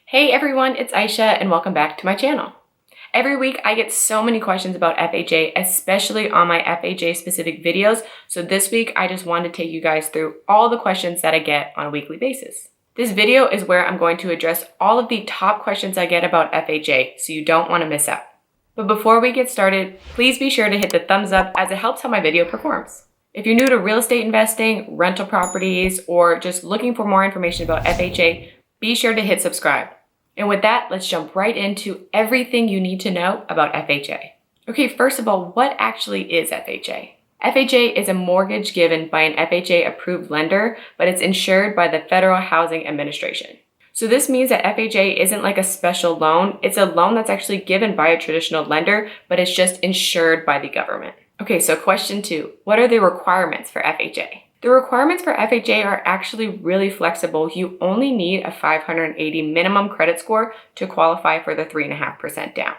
Hey everyone, it's Aisha and welcome back to my channel. Every week I get so many questions about FHA, especially on my FHA specific videos. So this week I just wanted to take you guys through all the questions that I get on a weekly basis. This video is where I'm going to address all of the top questions I get about FHA, so you don't want to miss out. But before we get started, please be sure to hit the thumbs up as it helps how my video performs. If you're new to real estate investing, rental properties, or just looking for more information about FHA, be sure to hit subscribe. And with that, let's jump right into everything you need to know about FHA. Okay, first of all, what actually is FHA? FHA is a mortgage given by an FHA approved lender, but it's insured by the Federal Housing Administration. So this means that FHA isn't like a special loan. It's a loan that's actually given by a traditional lender, but it's just insured by the government. Okay, so question 2, what are the requirements for FHA? The requirements for FHA are actually really flexible. You only need a 580 minimum credit score to qualify for the 3.5% down.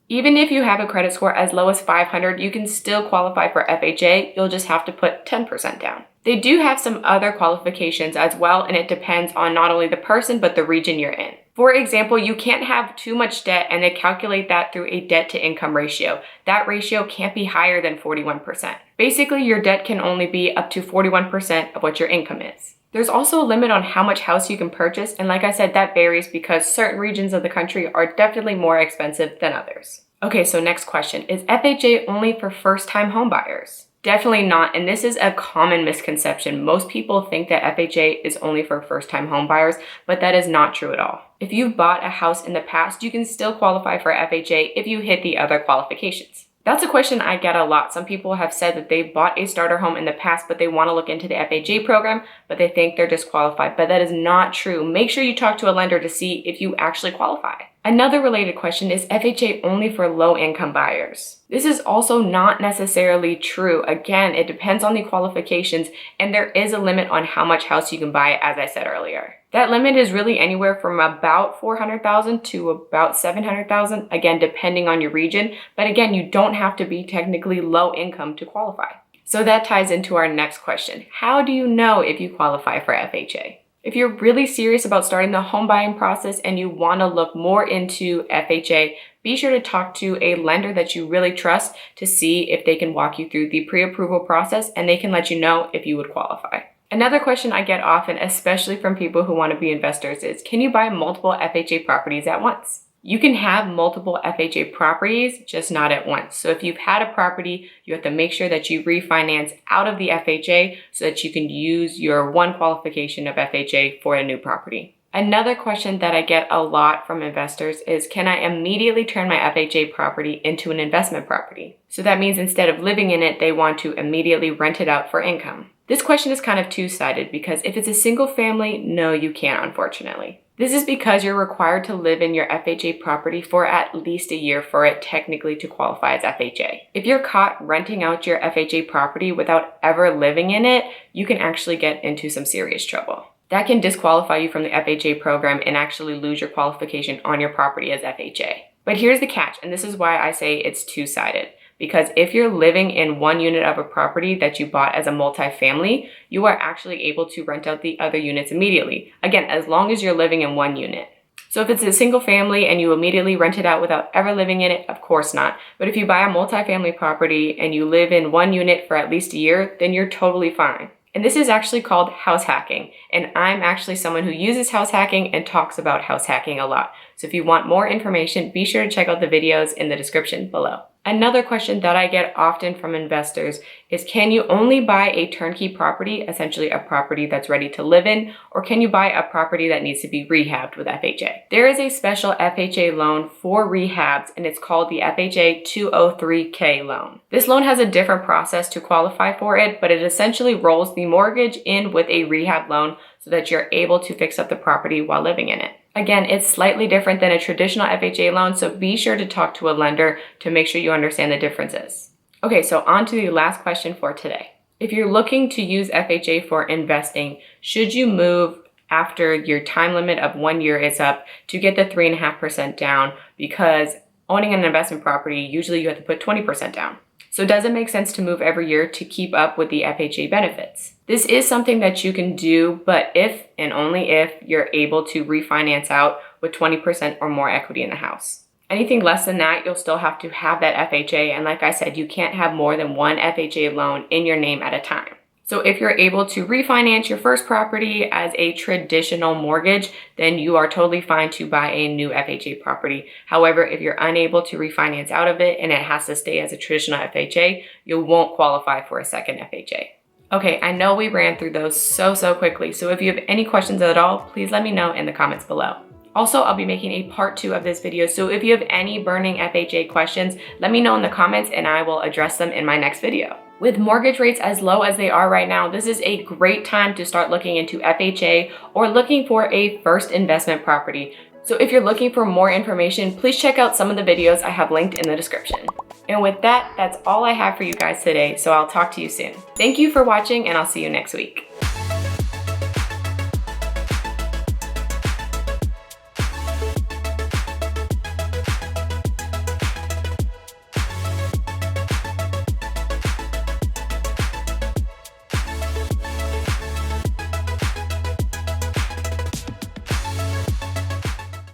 Even if you have a credit score as low as 500, you can still qualify for FHA. You'll just have to put 10% down. They do have some other qualifications as well, and it depends on not only the person, but the region you're in. For example, you can't have too much debt, and they calculate that through a debt to income ratio. That ratio can't be higher than 41%. Basically, your debt can only be up to 41% of what your income is. There's also a limit on how much house you can purchase, and like I said, that varies because certain regions of the country are definitely more expensive than others. Okay, so next question, is FHA only for first-time home buyers? Definitely not, and this is a common misconception. Most people think that FHA is only for first-time home buyers, but that is not true at all. If you've bought a house in the past, you can still qualify for FHA if you hit the other qualifications. That's a question I get a lot. Some people have said that they bought a starter home in the past, but they want to look into the FHA program, but they think they're disqualified. But that is not true. Make sure you talk to a lender to see if you actually qualify. Another related question is FHA only for low-income buyers? This is also not necessarily true. Again, it depends on the qualifications, and there is a limit on how much house you can buy, as I said earlier. That limit is really anywhere from about $400,000 to about $700,000, again, depending on your region. But again, you don't have to be technically low income to qualify. So that ties into our next question. How do you know if you qualify for FHA? If you're really serious about starting the home buying process and you want to look more into FHA, be sure to talk to a lender that you really trust to see if they can walk you through the pre-approval process and they can let you know if you would qualify. Another question I get often, especially from people who want to be investors, is can you buy multiple FHA properties at once? You can have multiple FHA properties, just not at once. So if you've had a property, you have to make sure that you refinance out of the FHA so that you can use your one qualification of FHA for a new property. Another question that I get a lot from investors is, can I immediately turn my FHA property into an investment property? So that means instead of living in it, they want to immediately rent it out for income. This question is kind of two-sided because if it's a single family, no, you can't, unfortunately. This is because you're required to live in your FHA property for at least a year for it technically to qualify as FHA. If you're caught renting out your FHA property without ever living in it, you can actually get into some serious trouble. That can disqualify you from the FHA program and actually lose your qualification on your property as FHA. But here's the catch, and this is why I say it's two-sided. Because if you're living in one unit of a property that you bought as a multifamily, you are actually able to rent out the other units immediately. Again, as long as you're living in one unit. So if it's a single family and you immediately rent it out without ever living in it, of course not. But if you buy a multifamily property and you live in one unit for at least a year, then you're totally fine. And this is actually called house hacking. And I'm actually someone who uses house hacking and talks about house hacking a lot. So if you want more information, be sure to check out the videos in the description below. Another question that I get often from investors is, can you only buy a turnkey property, essentially a property that's ready to live in, or can you buy a property that needs to be rehabbed with FHA? There is a special FHA loan for rehabs, and it's called the FHA 203K loan. This loan has a different process to qualify for it, but it essentially rolls the mortgage in with a rehab loan so that you're able to fix up the property while living in it. Again, it's slightly different than a traditional FHA loan, so be sure to talk to a lender to make sure you understand the differences. Okay, so on to the last question for today. If you're looking to use FHA for investing, should you move after your time limit of 1 year is up to get the 3.5% down? Because owning an investment property, usually you have to put 20% down. So does it make sense to move every year to keep up with the FHA benefits? This is something that you can do, but if and only if you're able to refinance out with 20% or more equity in the house. Anything less than that, you'll still have to have that FHA. And like I said, you can't have more than one FHA loan in your name at a time. So if you're able to refinance your first property as a traditional mortgage, then you are totally fine to buy a new FHA property. However, if you're unable to refinance out of it and it has to stay as a traditional FHA, you won't qualify for a second FHA. Okay, I know we ran through those so quickly. So if you have any questions at all, please let me know in the comments below. Also, I'll be making a part 2 of this video, so if you have any burning FHA questions, let me know in the comments and I will address them in my next video. With mortgage rates as low as they are right now, this is a great time to start looking into FHA or looking for a first investment property. So if you're looking for more information, please check out some of the videos I have linked in the description. And with that, that's all I have for you guys today, so I'll talk to you soon. Thank you for watching and I'll see you next week.